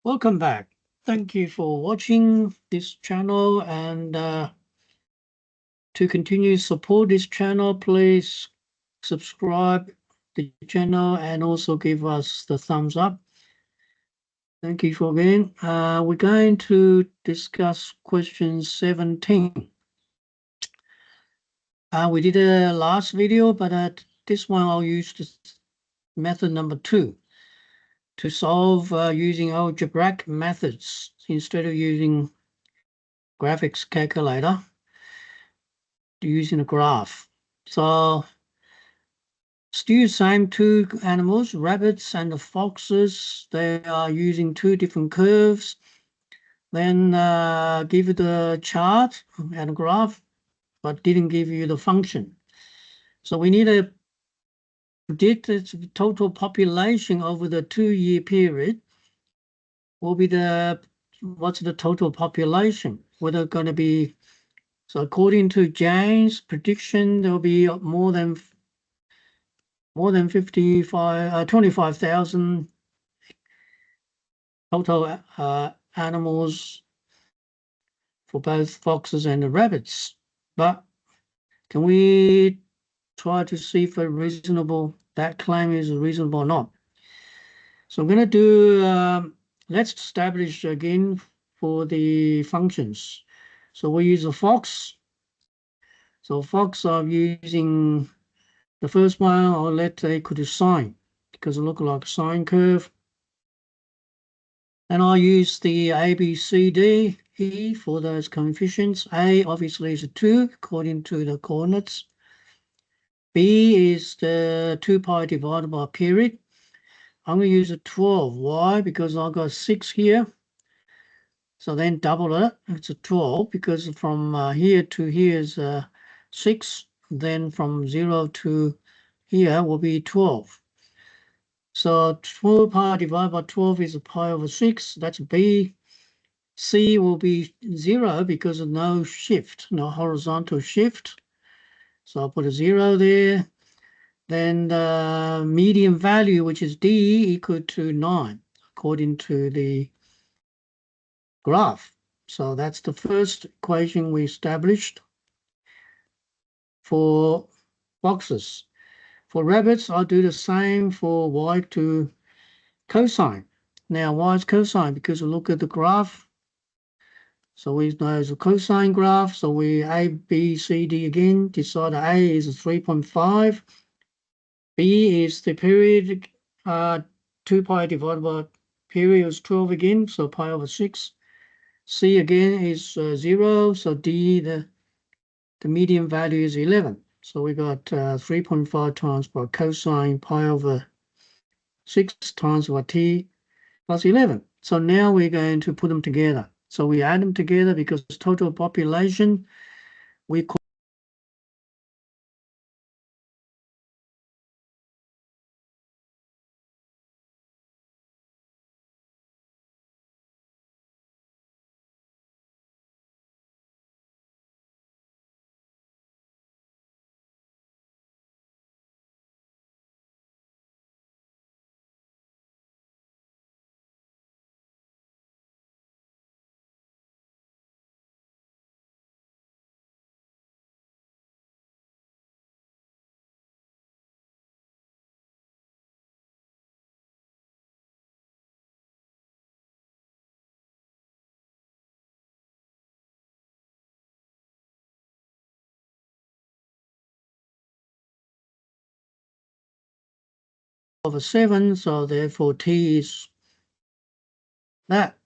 Welcome back. Thank you for watching this channel, and to continue support this channel, please subscribe the channel and also give us the thumbs up. Thank you for again. We're going to discuss question 17. We did a last video, but this one I'll use this method number 2 to solve using algebraic methods instead of using graphics calculator, using a graph. So still the same two animals, rabbits and the foxes. They are using two different curves. Then give you the chart and a graph, but didn't give you the function. So we need to predict the total population over the 2-year period. Will be what's the total population? Whether going to be, so according to James' prediction, there'll be more than 25,000 total animals for both foxes and the rabbits. But can we try to see if that claim is reasonable or not? So I'm going to do, let's establish again for the functions. So we use a fox. So fox, I'm using the first one, I'll let equal to sine, because it looks like a sine curve. And I'll use the A, B, C, D, E for those coefficients. A obviously is a 2 according to the coordinates. B is the 2 pi divided by period. I'm going to use a 12. Why? Because I've got 6 here. So then double it. It's a 12 because from here to here is 6. Then from 0 to here will be 12. So 12 pi divided by 12 is a pi over 6. That's B. C will be 0 because of no shift, no horizontal shift. So I'll put a 0 there. Then the median value, which is D, equal to 9, according to the graph. So that's the first equation we established for foxes. For rabbits, I'll do the same for y to cosine. Now, why is cosine? Because we look at the graph. So we know it's a cosine graph. So we A, B, C, D again. Decide A is a 3.5. B is the period, 2 pi divided by period is 12 again, so pi over 6. C again is 0, so D, the median value is 11. So we got 3.5 times by cosine pi over 6 times by T plus 11. So now we're going to put them together. So we add them together because total population, we call over 7, so therefore T is that.